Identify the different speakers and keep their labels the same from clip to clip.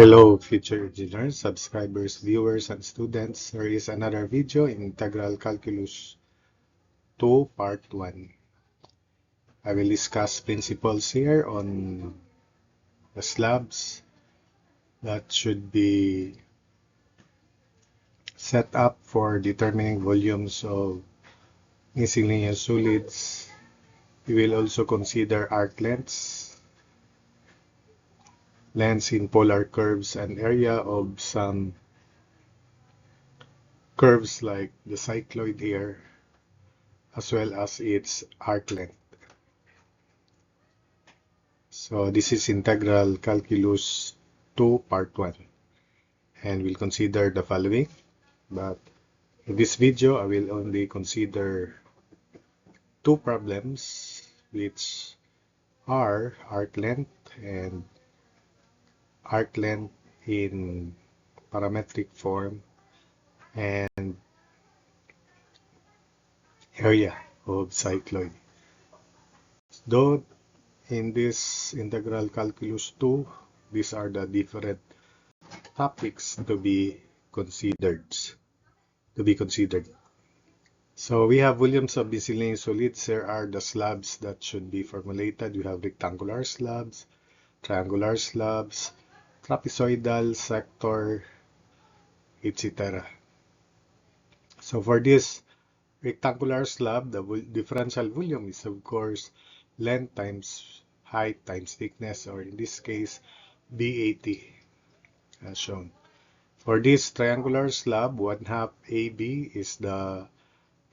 Speaker 1: Hello, future engineers, subscribers, viewers, and students. There is another video in Integral Calculus 2, Part 1. I will discuss principles here on the slabs that should be set up for determining volumes of miscellaneous solids. We will also consider arc lengths in polar curves, and area of some curves like the cycloid here, as well as its arc length. So this is Integral Calculus 2 Part 1, and we'll consider the following. But in this video, I will only consider two problems, which are arc length and arc length in parametric form and area of cycloid. Though in this Integral Calculus 2, these are the different topics to be considered. So we have volumes of miscellaneous solids. Here are the slabs that should be formulated. We have rectangular slabs, triangular slabs, trapezoidal, sector, etc. So for this rectangular slab, the differential volume is of course length times height times thickness, or in this case BAT as shown. For this triangular slab, 1/2 AB is the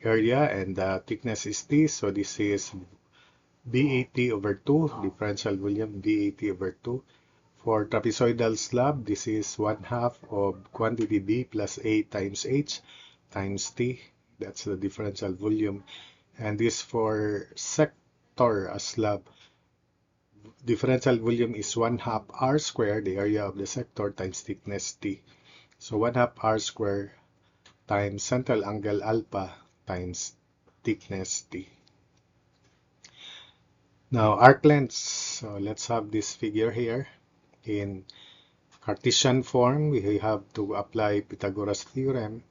Speaker 1: area and the thickness is T, so this is BAT over 2, differential volume BAT over 2. For trapezoidal slab, this is 1/2 of quantity B plus A times H times T. That's the differential volume. And this for sector slab, differential volume is 1/2 R squared, the area of the sector, times thickness T. So 1/2 R squared times central angle alpha times thickness T. Now arc lengths, so let's have this figure here. In Cartesian form, we have to apply Pythagoras theorem.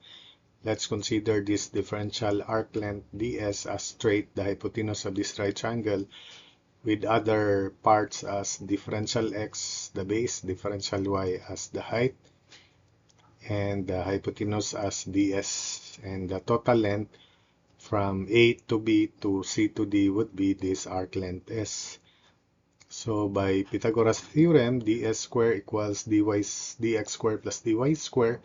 Speaker 1: Let's consider this differential arc length ds as straight, the hypotenuse of this right triangle, with other parts as differential x, the base, differential y as the height, and the hypotenuse as ds. And the total length from A to B to C to D would be this arc length S. So by Pythagoras theorem, ds squared equals dx squared plus dy squared.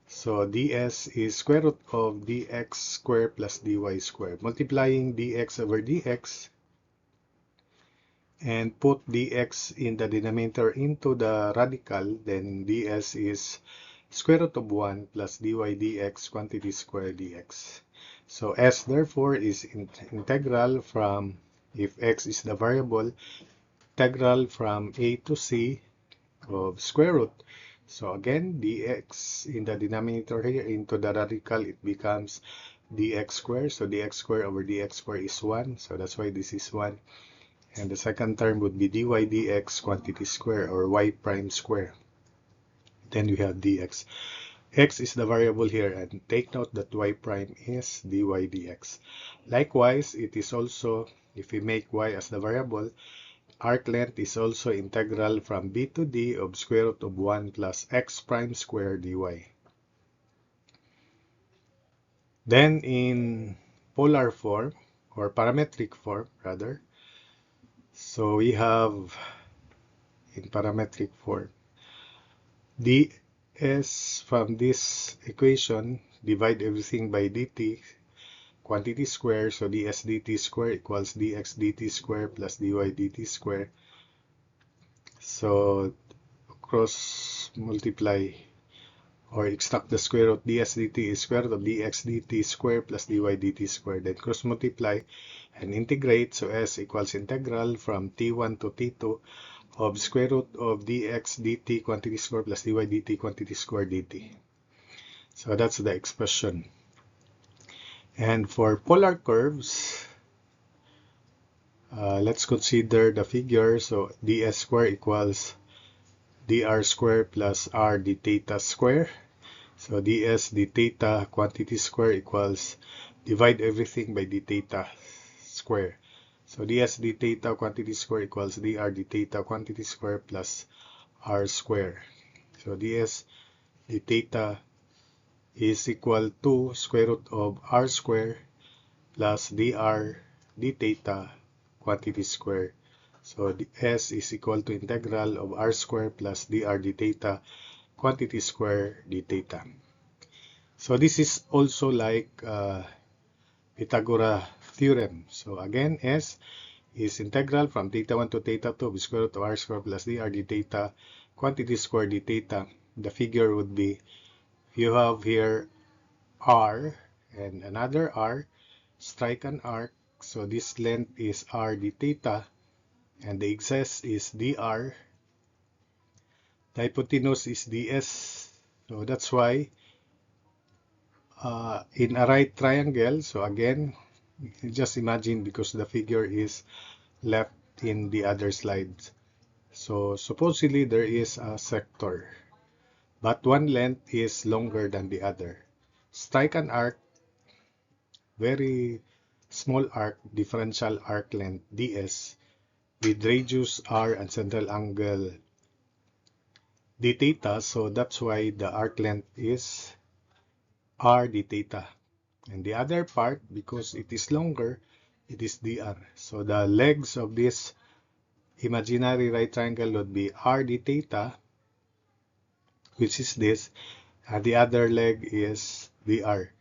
Speaker 1: So ds is square root of dx squared plus dy squared. Multiplying dx over dx and put dx in the denominator into the radical, then ds is square root of 1 plus dy dx quantity squared dx. So S therefore is integral from, if x is the variable, integral from A to C of square root. So again, dx in the denominator here into the radical, it becomes dx squared. So dx squared over dx squared is 1. So that's why this is 1. And the second term would be dy dx quantity square, or y prime square. Then we have dx. X is the variable here, and take note that y prime is dy dx. Likewise, it is also, if we make y as the variable, arc length is also integral from b to d of square root of 1 plus x prime square dy. Then in polar form, or parametric form rather, so we have in parametric form, ds from this equation, divide everything by dt, quantity square, so ds dt square equals dx dt square plus dy dt square. So cross multiply or extract the square root, ds dt is square root of dx dt square plus dy dt square. Then cross multiply and integrate, so s equals integral from t1 to t2 of square root of dx dt quantity square plus dy dt quantity square dt. So that's the expression. And for polar curves, let's consider the figure. So ds square equals dr square plus r d theta square. So ds d theta quantity square equals, divide everything by d theta square. So ds d theta quantity square equals dr d theta quantity square plus r square. So ds d theta is equal to square root of r square plus dr d theta quantity square. So s is equal to integral of r square plus dr d theta quantity square d theta. So this is also like Pythagoras theorem. So again, s is integral from theta 1 to theta 2 with square root of r square plus dr d theta quantity square d theta. The figure would be, you have here r and another r, strike an arc. So this length is r d theta and the excess is dr. The hypotenuse is ds. So that's why in a right triangle, so again, just imagine because the figure is left in the other slide. So supposedly there is a sector, but one length is longer than the other. Strike an arc, very small arc, differential arc length ds, with radius r and central angle d theta. So that's why the arc length is r d theta. And the other part, because it is longer, it is dr. So the legs of this imaginary right triangle would be r d theta, which is this, and the other leg is dr.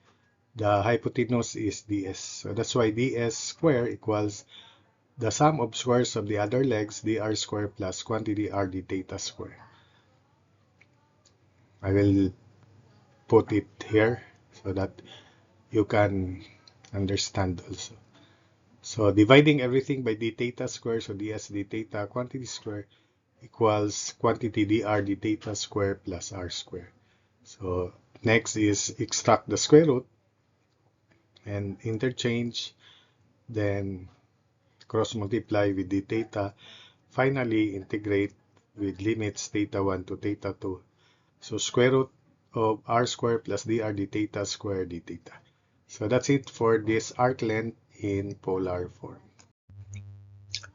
Speaker 1: The hypotenuse is ds. So that's why ds square equals the sum of squares of the other legs, dr square plus quantity r d theta square. I will put it here so that you can understand also. So dividing everything by d theta square, so ds d theta quantity square equals quantity dr d theta square plus r square. So next is extract the square root and interchange, then cross multiply with d theta. Finally integrate with limits theta 1 to theta 2. So square root of r square plus dr d theta square d theta. So that's it for this arc length in polar form.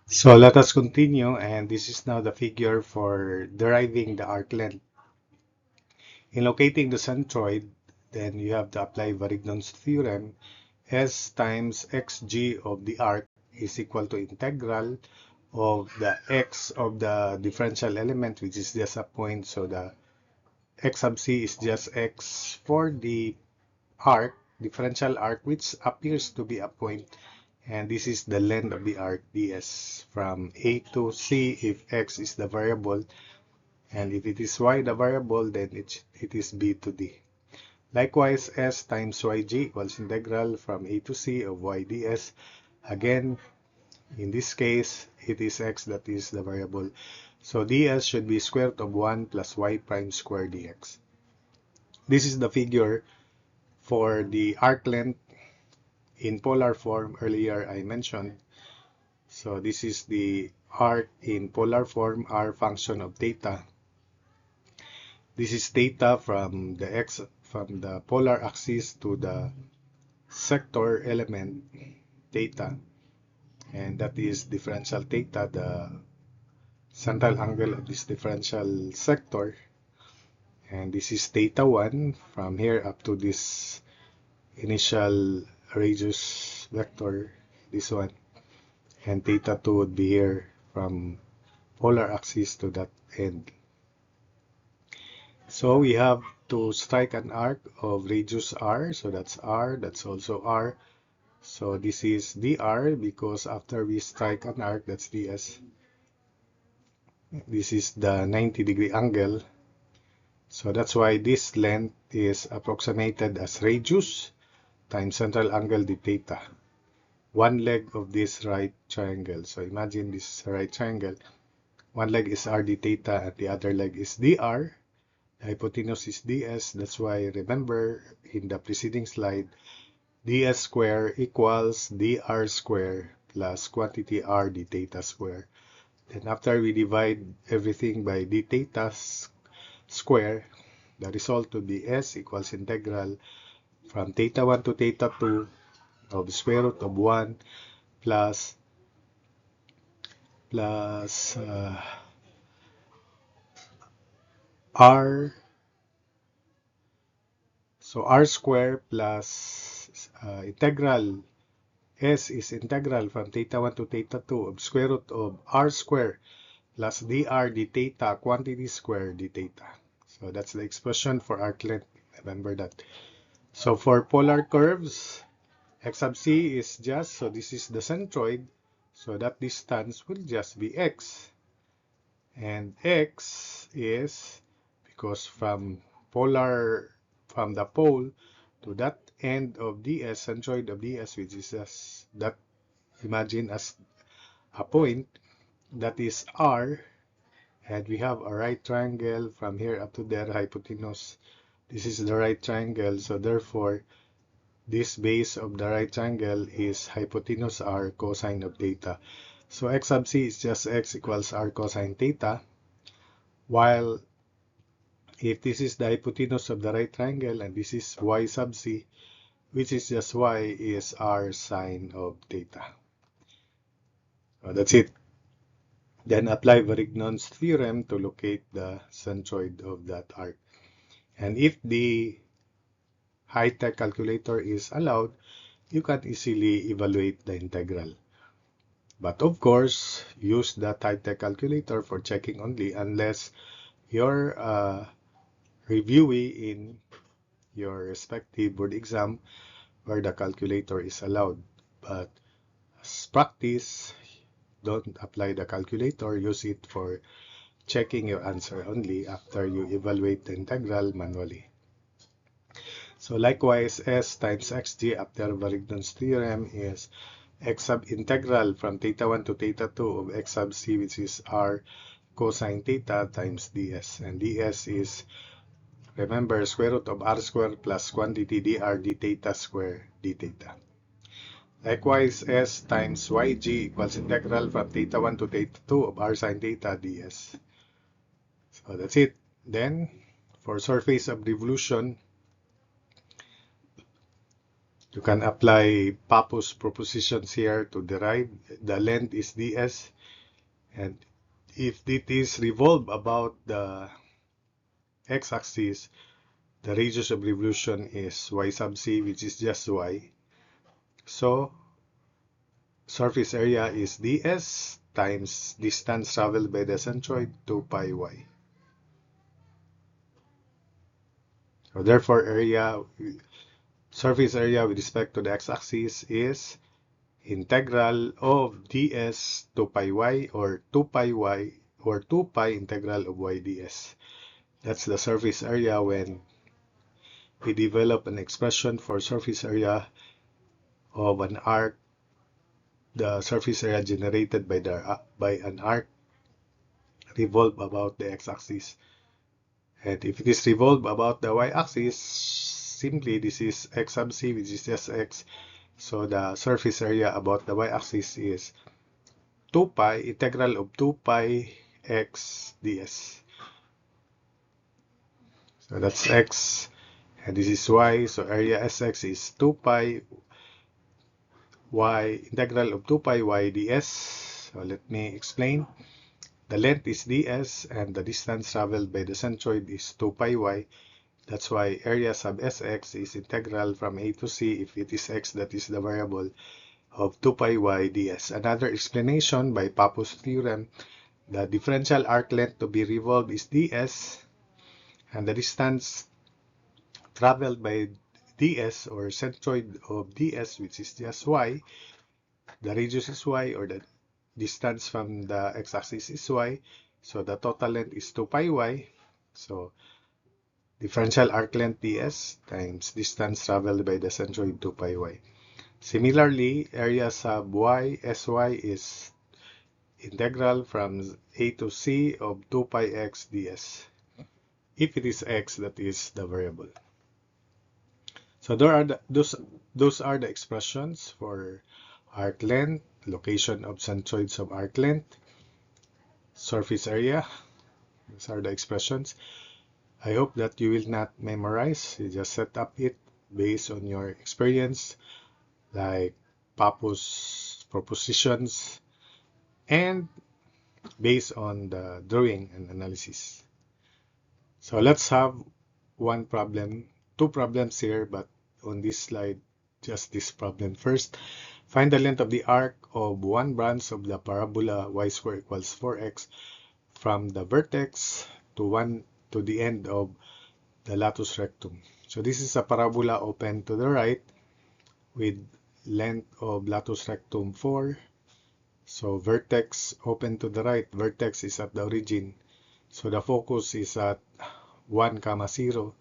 Speaker 1: So let us continue, and this is now the figure for deriving the arc length. In locating the centroid, then you have to apply Varignon's theorem. S times xg of the arc is equal to integral of the x of the differential element, which is just a point. So the x sub c is just x for the arc, differential arc, which appears to be a point. And this is the length of the arc ds from a to c if x is the variable. And if it is y the variable, then it is b to d. Likewise, s times yg equals integral from a to c of y ds. Again, in this case, it is x that is the variable. So ds should be square root of 1 plus y prime square dx. This is the figure for the arc length in polar form earlier I mentioned. So this is the arc in polar form, r function of theta. This is theta from the polar axis to the sector element theta, and that is differential theta, the central angle of this differential sector. And this is theta 1 from here up to this initial radius vector, this one. And theta 2 would be here from polar axis to that end. So we have to strike an arc of radius r, so that's r, that's also r. So this is dr because after we strike an arc, that's ds. This is the 90-degree angle. So that's why this length is approximated as radius times central angle d theta. One leg of this right triangle. So imagine this right triangle. One leg is r d theta and the other leg is dr. The hypotenuse is ds. That's why, remember in the preceding slide, ds square equals dr square plus quantity r d theta square. Then after we divide everything by d theta square, the result to be s equals integral from theta 1 to theta 2 of square root of 1 plus r, so r square plus integral s is integral from theta 1 to theta 2 of square root of r square plus dr d theta quantity square d theta. So that's the expression for arc length. Remember that. So for polar curves, x sub c is just, so this is the centroid, so that distance will just be x. And x is, because from the pole to that end of ds, centroid of ds, which is just that, imagine as a point, that is r, and we have a right triangle from here up to there, hypotenuse. This is the right triangle, so therefore this base of the right triangle is hypotenuse r cosine of theta. So x sub c is just x equals r cosine theta, while if this is the hypotenuse of the right triangle and this is y sub c, which is just y, is r sine of theta. So that's it. Then apply Varignon's theorem to locate the centroid of that arc. And if the high-tech calculator is allowed, you can easily evaluate the integral. But of course, use that high-tech calculator for checking only unless you're reviewing in your respective board exam where the calculator is allowed. But as practice, don't apply the calculator, use it for checking your answer only after you evaluate the integral manually. So likewise, s times xg after Varignon's theorem is x sub integral from theta 1 to theta 2 of x sub c, which is r cosine theta times ds. And ds is, remember, square root of r square plus quantity dr d theta square d theta. Likewise, s times yg equals integral from theta 1 to theta 2 of r sine theta ds. So that's it. Then, for surface of revolution, you can apply Pappus propositions here to derive the length is ds, and if it is revolved about the x-axis, the radius of revolution is y sub c, which is just y. So surface area is ds times distance traveled by the centroid, 2 pi y. So therefore surface area with respect to the x-axis is integral of ds 2 pi y, or 2 pi y, or 2 pi integral of y ds. That's the surface area when we develop an expression for surface area of an arc, the surface area generated by an arc revolved about the x-axis. And if it is revolved about the y-axis, simply this is x sub c, which is just x. So the surface area about the y-axis is 2 pi integral of 2 pi x ds. So that's x, and this is y, so area sx is 2 pi y integral of 2 pi y ds. So let me explain. The length is ds and the distance traveled by the centroid is 2 pi y. That's why area sub sx is integral from a to c, if it is x that is the variable, of 2 pi y ds. Another explanation by Pappus theorem, the differential arc length to be revolved is ds, and the distance traveled by ds, or centroid of ds, which is just y, the radius is y, or the distance from the x-axis is y, so the total length is 2 pi y. So differential arc length ds times distance traveled by the centroid 2 pi y. Similarly, area sub y sy is integral from a to c of 2 pi x ds, if it is x that is the variable. So those are the expressions for arc length, location of centroids of arc length, surface area. These are the expressions. I hope that you will not memorize. You just set up it based on your experience, like purpose, propositions, and based on the drawing and analysis. So let's have two problems here, but on this slide, just this problem first. Find the length of the arc of one branch of the parabola y squared equals 4x from the vertex to the end of the latus rectum. So this is a parabola open to the right with length of latus rectum 4. So vertex open to the right, vertex is at the origin. So the focus is at 1, 0.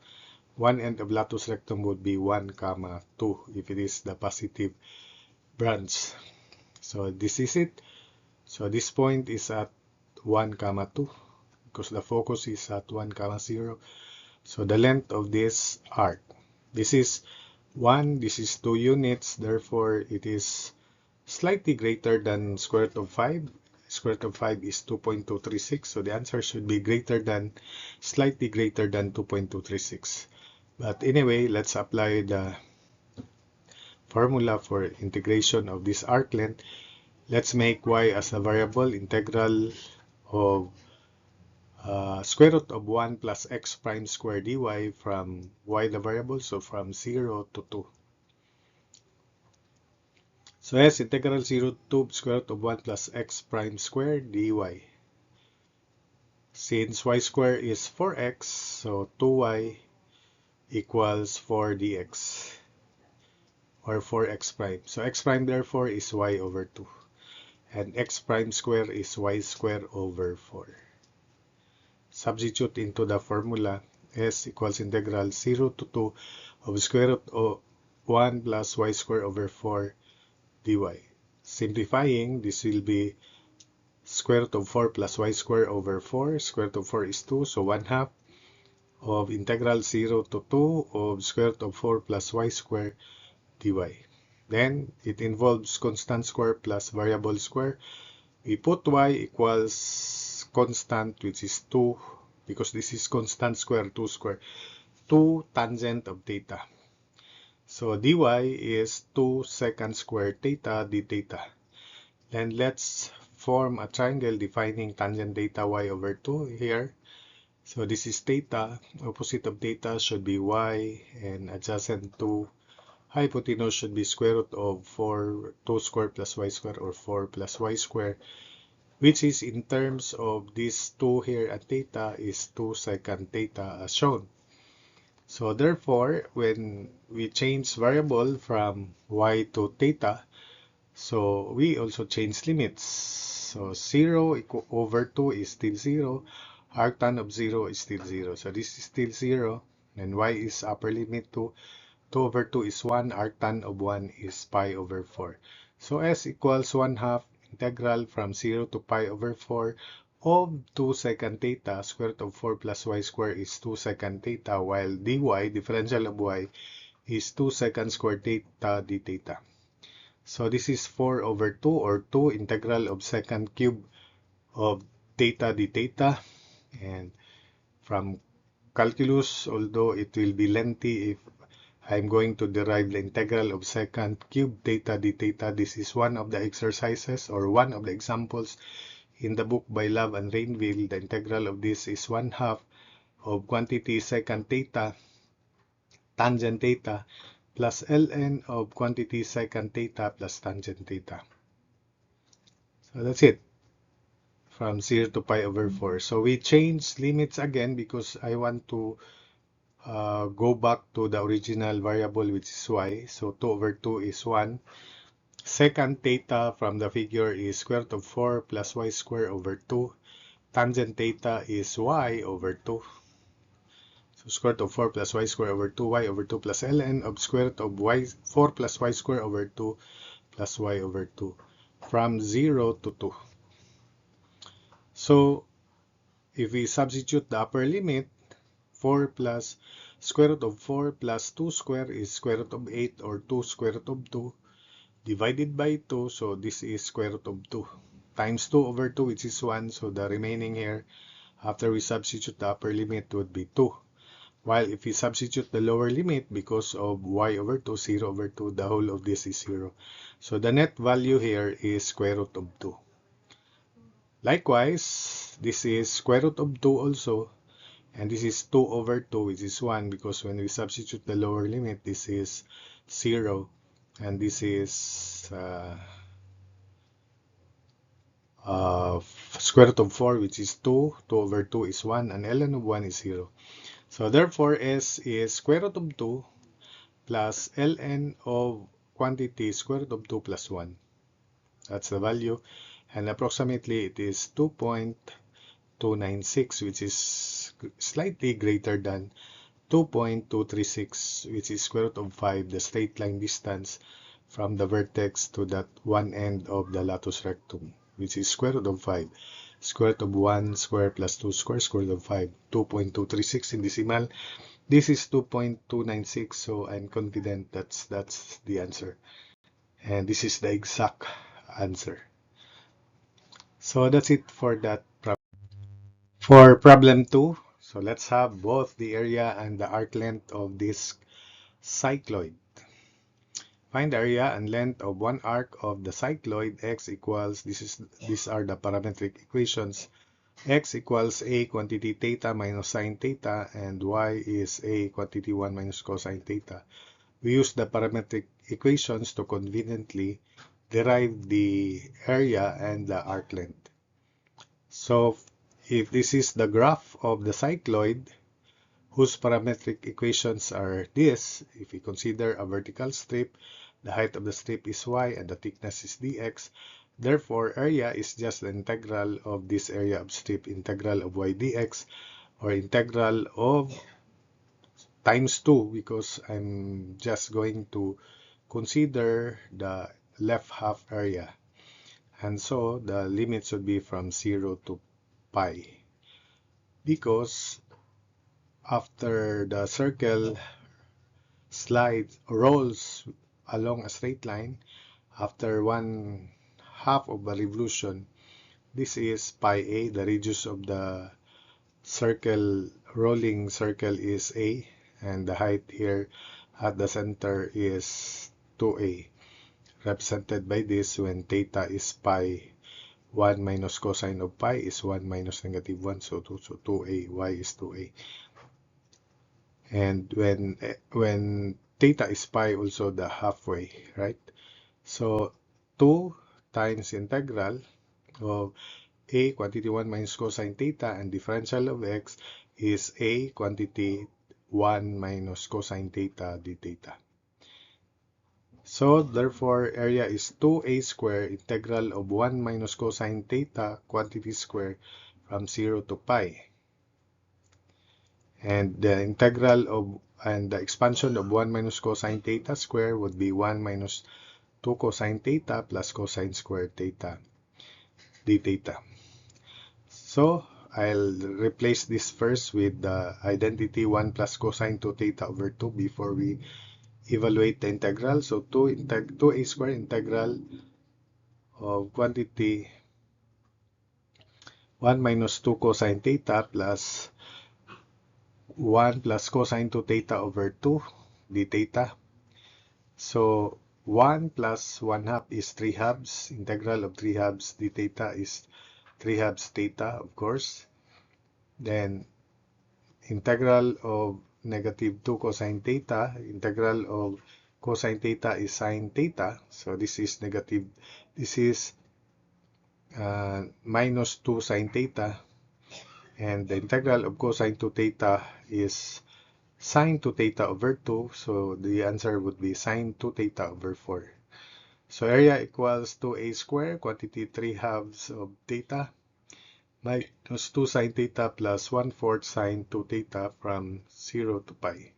Speaker 1: One end of latus rectum would be 1, 2 if it is the positive branch. So this is it. So this point is at 1, 2 because the focus is at 1, 0. So the length of this arc, this is 1, this is 2 units, therefore it is slightly greater than square root of 5. Square root of 5 is 2.236, so the answer should be slightly greater than 2.236. But anyway, let's apply the formula for integration of this arc length. Let's make y as a variable. Integral of square root of 1 plus x prime square dy from y the variable, so from 0 to 2. So yes, integral 0 to square root of 1 plus x prime square dy. Since y square is 4x, so 2y equals 4 dx or 4x prime. So x prime therefore is y over 2 and x prime square is y square over 4. Substitute into the formula. S equals integral 0 to 2 of square root of 1 plus y square over 4 dy. Simplifying, this will be square root of 4 plus y square over 4. Square root of 4 is 2, so 1/2 of integral 0 to 2 of square root of 4 plus y square dy. Then it involves constant square plus variable square. We put y equals constant, which is 2, because this is constant square, 2 square, 2 tangent of theta. So dy is 2 secant square theta d theta. Then let's form a triangle defining tangent theta y over 2 here. So this is theta, opposite of theta should be y, and adjacent to hypotenuse should be square root of 2 square plus y square, or 4 plus y square, which is in terms of this 2 here at theta is 2 secant theta as shown. So therefore, when we change variable from y to theta, so we also change limits. So 0 over 2 is still 0. Arctan of 0 is still 0. So this is still 0. And y is upper limit to 2 over 2 is 1. Arctan of 1 is pi over 4. So s equals 1/2 integral from 0 to pi over 4 of 2 secant theta. Square root of 4 plus y square is 2 secant theta, while dy, differential of y, is 2 secant square theta d theta. So this is 4 over 2, or 2 integral of secant cube of theta d theta. And from calculus, although it will be lengthy if I'm going to derive the integral of secant cube theta d theta, this is one of the exercises or one of the examples in the book by Love and Rainville. The integral of this is 1/2 of quantity secant theta tangent theta plus ln of quantity secant theta plus tangent theta. So that's it, from 0 to pi over 4. So we change limits again because I want to go back to the original variable, which is y. So 2 over 2 is 1. Secant theta from the figure is square root of 4 plus y square over 2. Tangent theta is y over 2. So square root of 4 plus y square over 2y over 2 plus ln of square root of 4 plus y square over 2 plus y over 2 from 0 to 2. So if we substitute the upper limit, 4 plus square root of 4 plus 2 square is square root of 8, or 2 square root of 2 divided by 2. So this is square root of 2. times 2 over 2, which is 1. So the remaining here, after we substitute the upper limit, would be 2. While if we substitute the lower limit, because of y over 2, 0 over 2, the whole of this is 0. So the net value here is square root of 2. Likewise, this is square root of 2 also. And this is 2 over 2, which is 1, because when we substitute the lower limit, this is 0. And this is square root of 4, which is 2. 2 over 2 is 1, and ln of 1 is 0. So therefore, S is square root of 2 plus ln of quantity square root of 2 plus 1. That's the value. And approximately it is 2.296, which is slightly greater than 2.236, which is square root of 5, the straight line distance from the vertex to that one end of the latus rectum, which is square root of 5. Square root of 1 square plus 2 square, square root of 5, 2.236 in decimal. This is 2.296, so I'm confident that's the answer. And this is the exact answer. So that's it for that problem. For problem 2, so let's have both the area and the arc length of this cycloid. Find the area and length of one arc of the cycloid. X equals, these are the parametric equations. X equals a quantity theta minus sine theta, and y is a quantity 1 minus cosine theta. We use the parametric equations to conveniently derive the area and the arc length. So if this is the graph of the cycloid, whose parametric equations are this, if we consider a vertical strip, the height of the strip is y and the thickness is dx. Therefore, area is just the integral of this area of strip, integral of y dx, or integral of times 2, because I'm just going to consider the left half area. And so the limit should be from 0 to pi, because after the circle rolls along a straight line, after 1/2 of a revolution, this is pi a, the radius of the rolling circle is a, and the height here at the center is 2a, represented by this when theta is pi. 1 minus cosine of pi is 1 minus negative 1, so 2a, y is 2a. And when theta is pi, also the halfway, right? So 2 times integral of a quantity 1 minus cosine theta, and differential of x is a quantity 1 minus cosine theta d theta. So therefore, area is 2a square integral of 1 minus cosine theta quantity square from 0 to pi. And the integral of and the expansion of 1 minus cosine theta square would be 1 minus 2 cosine theta plus cosine square theta d theta. So I'll replace this first with the identity 1 plus cosine 2 theta over 2 before we evaluate the integral. So 2a square integral of quantity 1 minus 2 cosine theta plus 1 plus cosine 2 theta over 2 d theta. So 1 plus 1/2 is 3/2. Integral of 3/2 d theta is 3/2 theta, of course. Then integral of negative 2 cosine theta, integral of cosine theta is sine theta. So this is negative, this is minus 2 sine theta. And the integral of cosine 2 theta is sine 2 theta over 2. So the answer would be sine 2 theta over 4. So area equals 2a square, quantity 3/2 of theta, minus 2 sine theta plus 1/4 sine 2 theta from 0 to pi.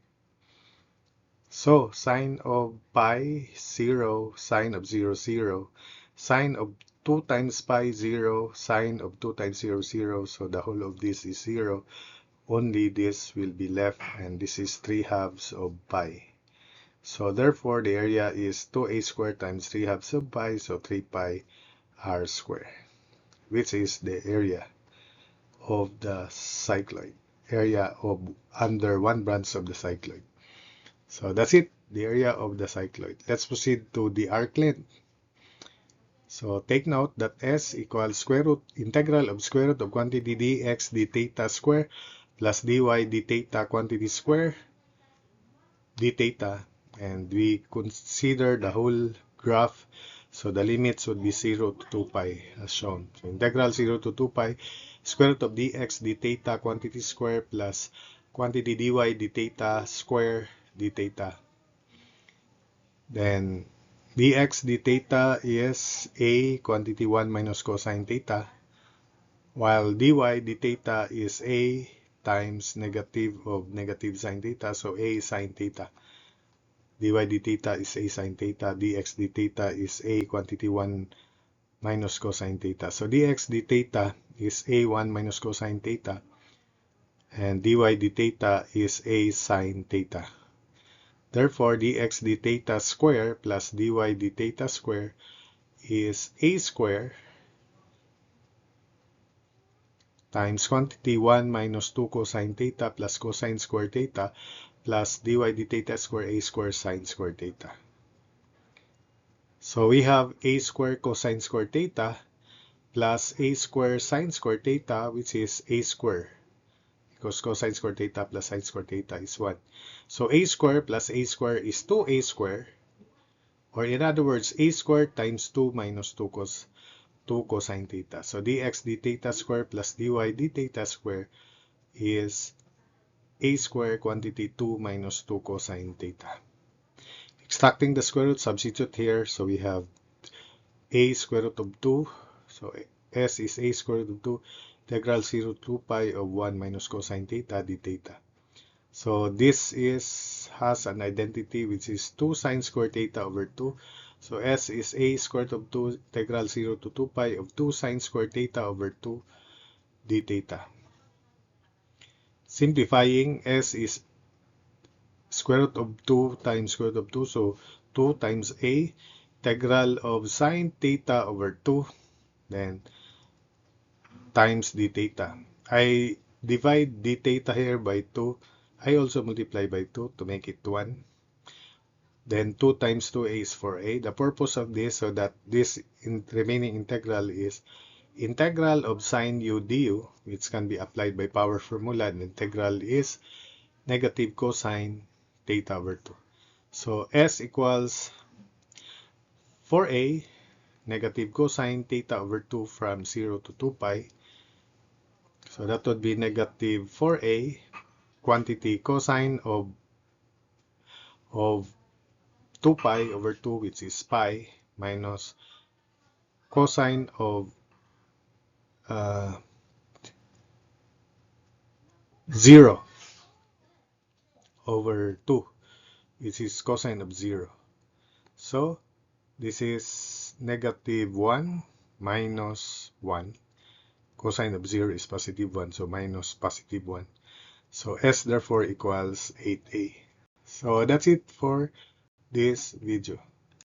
Speaker 1: So sine of pi 0, sine of 0 0, sine of 2 times pi 0, sine of 2 times 0 0, so the whole of this is 0. Only this will be left, and this is 3/2 of pi. So therefore the area is 2a squared times 3/2 of pi, so 3 pi r square. which is the area of the cycloid, area of under one branch of the cycloid. So that's it, the area of the cycloid. Let's proceed to the arc length. So take note that S equals integral of square root of quantity dx d theta square plus dy d theta quantity square d theta, and we consider the whole graph. So the limits would be 0 to 2 pi as shown. So integral 0 to 2 pi square root of dx d theta quantity square plus quantity dy d theta square d theta. Then dx d theta is a quantity 1 minus cosine theta, while dy d theta is a times negative of negative sine theta, so a sine theta. Dy d theta is a sine theta, dx d theta is a quantity 1 minus cosine theta. So dx d theta is a 1 minus cosine theta, and dy d theta is a sine theta. Therefore, dx d theta square plus dy d theta square is a square times quantity 1 minus 2 cosine theta plus cosine square theta plus dy d theta square a square sine square theta. So we have a square cosine square theta plus a square sine square theta, which is a square, because cosine square theta plus sine square theta is 1. So a square plus a square is 2a square, or in other words, a square times 2 minus 2 cosine theta. So dx d theta square plus dy d theta square is a square quantity 2 minus 2 cosine theta. Extracting the square root, substitute here. So we have a square root of 2. So s is a square root of 2 integral 0 to 2 pi of 1 minus cosine theta d theta. So this has an identity which is 2 sine square theta over 2. So s is a square root of 2 integral 0 to 2 pi of 2 sine square theta over 2 d theta. Simplifying, s is square root of 2 times square root of 2. So 2 times a integral of sine theta over 2, then times d theta. I divide d theta here by 2. I also multiply by 2 to make it 1. Then 2 times 2a is 4a. The purpose of this, so that this remaining integral is integral of sine u du, which can be applied by power formula, and integral is negative cosine theta over 2. So s equals 4a negative cosine theta over 2 from 0 to 2 pi. So that would be negative 4a quantity cosine of 2 pi over 2, which is pi, minus cosine of 0 over 2, which is cosine of 0. So this is negative 1 minus 1. Cosine of 0 is positive 1, so minus positive 1. So S therefore equals 8a. So that's it for this video.